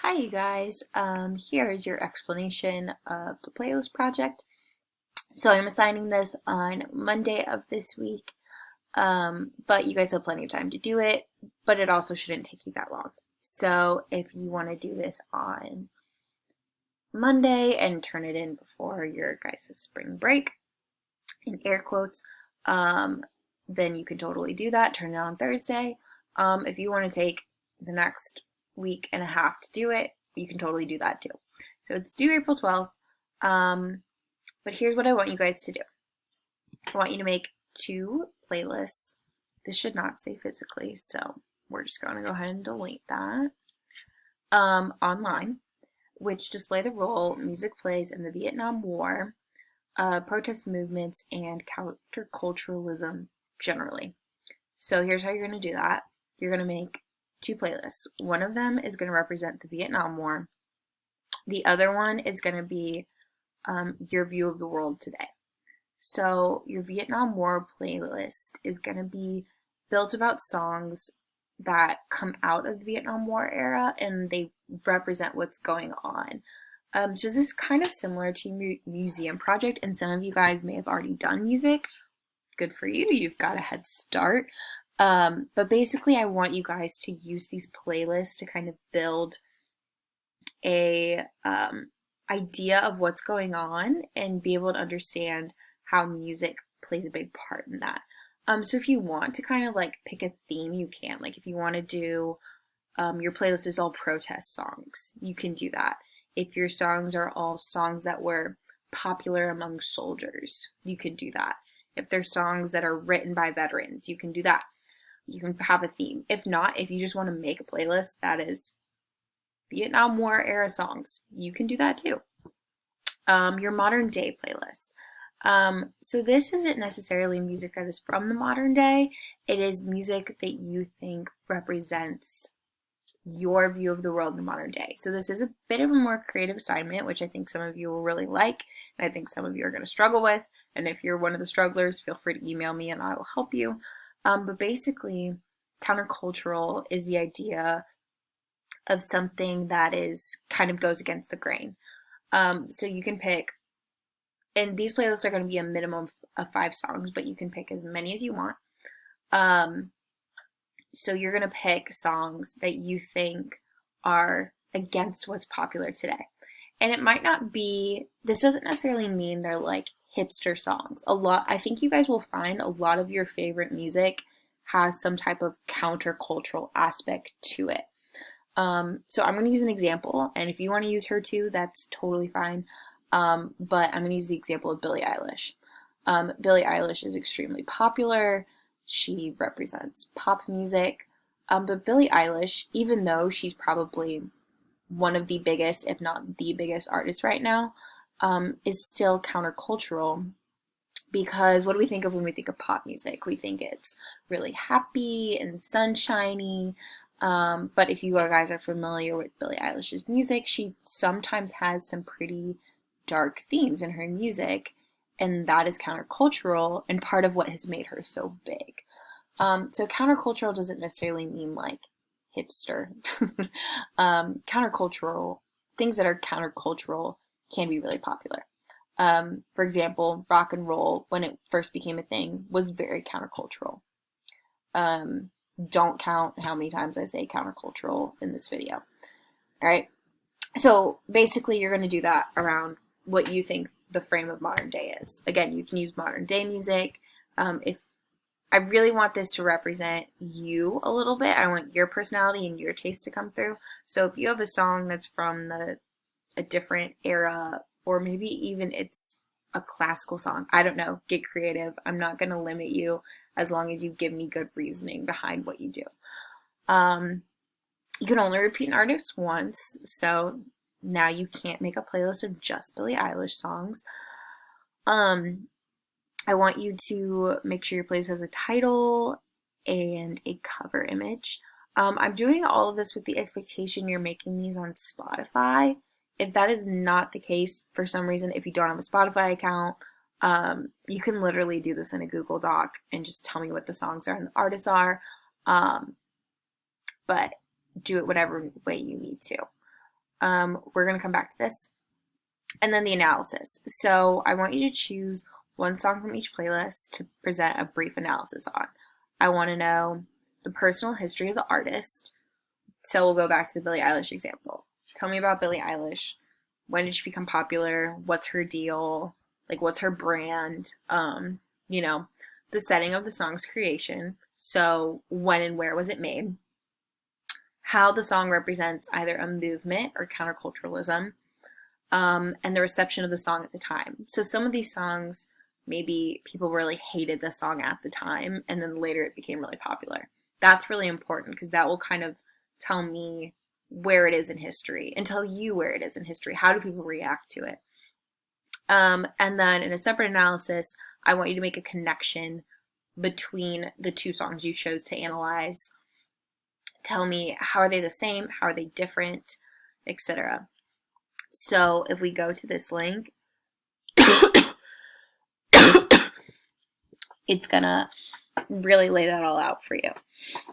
Hi you guys, here is your explanation of the playlist project. So I'm assigning this on Monday of this week, but you guys have plenty of time to do it, but it also shouldn't take you that long. So if you want to do this on Monday and turn it in before your guys' spring break, in air quotes, then you can totally do that, turn it on Thursday. If you want to take the next week and a half to do it, you can totally do that too. So it's due April 12th, but here's what I want you guys to do. I want you to make 2 playlists. This should not say physically, so we're just going to go ahead and delete that. Online, which display the role music plays in the Vietnam War, protest movements, and counterculturalism generally. So here's how you're going to do that. You're going to make 2 playlists. One of them is going to represent the Vietnam War. The other one is going to be your view of the world today. So your Vietnam War playlist is going to be built about songs that come out of the Vietnam War era and they represent what's going on. So this is kind of similar to Museum Project, and some of you guys may have already done music. Good for you, you've got a head start. But basically I want you guys to use these playlists to kind of build a idea of what's going on and be able to understand how music plays a big part in that. So if you want to kind of like pick a theme, you can. Like if you want to do your playlist is all protest songs, you can do that. If your songs are all songs that were popular among soldiers, you can do that. If they're songs that are written by veterans, you can do that. You can have a theme. If not, if you just want to make a playlist that is Vietnam War era songs, you can do that too. Your modern day playlist. So this isn't necessarily music that is from the modern day. It is music that you think represents your view of the world in the modern day. So this is a bit of a more creative assignment, which I think some of you will really like, and I think some of you are going to struggle with. And if you're one of the strugglers, feel free to email me and I will help you. But basically, countercultural is the idea of something that is kind of goes against the grain. So you can pick, and these playlists are going to be a minimum of 5 songs, but you can pick as many as you want. So you're going to pick songs that you think are against what's popular today. And it might not be, this doesn't necessarily mean they're like hipster songs. I think you guys will find a lot of your favorite music has some type of countercultural aspect to it. So I'm going to use an example, and if you want to use her too, that's totally fine. But I'm going to use the example of Billie Eilish. Billie Eilish is extremely popular. She represents pop music. But Billie Eilish, even though she's probably one of the biggest, if not the biggest artist right now, is still countercultural, because what do we think of when we think of pop music? We think it's really happy and sunshiny. But if you guys are familiar with Billie Eilish's music, she sometimes has some pretty dark themes in her music, and that is countercultural and part of what has made her so big. So countercultural doesn't necessarily mean like hipster. Countercultural, things that are countercultural can be really popular. For example, rock and roll, when it first became a thing, was very countercultural. Don't count how many times I say countercultural in this video. All right. So basically you're going to do that around what you think the frame of modern day is. Again, you can use modern day music. If I really want this to represent you a little bit, I want your personality and your taste to come through. So if you have a song that's from a different era, or maybe even it's a classical song, I don't know, get creative. I'm not going to limit you as long as you give me good reasoning behind what you do. You can only repeat an artist once, so now you can't make a playlist of just Billie Eilish songs. I want you to make sure your playlist has a title and a cover image. I'm doing all of this with the expectation you're making these on Spotify. If that is not the case, for some reason, if you don't have a Spotify account, you can literally do this in a Google Doc and just tell me what the songs are and the artists are. But do it whatever way you need to. We're going to come back to this. And then the analysis. So I want you to choose one song from each playlist to present a brief analysis on. I want to know the personal history of the artist. So we'll go back to the Billie Eilish example. Tell me about Billie Eilish. When did she become popular? What's her deal? Like, what's her brand? You know, the setting of the song's creation. So when and where was it made? How the song represents either a movement or counterculturalism. And the reception of the song at the time. So some of these songs, maybe people really hated the song at the time, and then later it became really popular. That's really important because that will kind of tell me where it is in history and tell you where it is in history. How do people react to it? And then in a separate analysis, I want you to make a connection between the two songs you chose to analyze. Tell me, how are they the same? How are they different? Etc. So if we go to this link, it's gonna really lay that all out for you.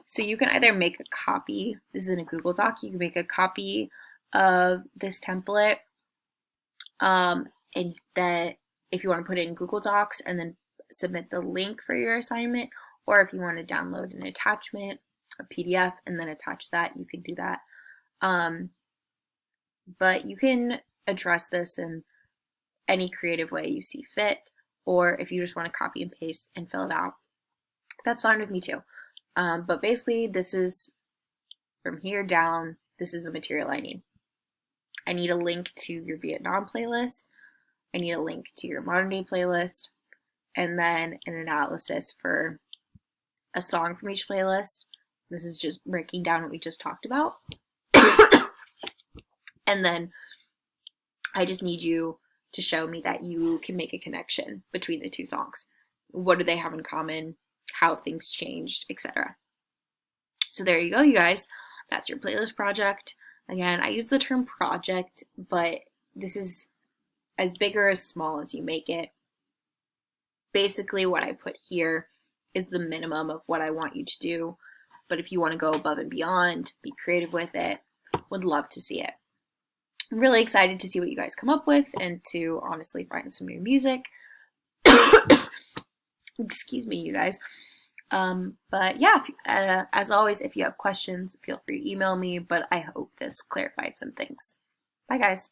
So you can either make a copy, this is in a Google Doc, you can make a copy of this template, and then if you want to put it in Google Docs and then submit the link for your assignment, or if you want to download an attachment, a PDF, and then attach that, you can do that. But you can address this in any creative way you see fit, or if you just want to copy and paste and fill it out, that's fine with me too. But basically, this is from here down, this is the material I need. I need a link to your Vietnam playlist. I need a link to your modern day playlist, and then an analysis for a song from each playlist. This is just breaking down what we just talked about. And then I just need you to show me that you can make a connection between the two songs. What do they have in common? How have things changed, etc. So there you go, you guys. That's your playlist project. Again, I use the term project, but this is as big or as small as you make it. Basically, what I put here is the minimum of what I want you to do. But if you want to go above and beyond, be creative with it, would love to see it. I'm really excited to see what you guys come up with and to honestly find some new music. Excuse me, you guys. But yeah, as always, if you have questions, feel free to email me, but I hope this clarified some things. Bye, guys.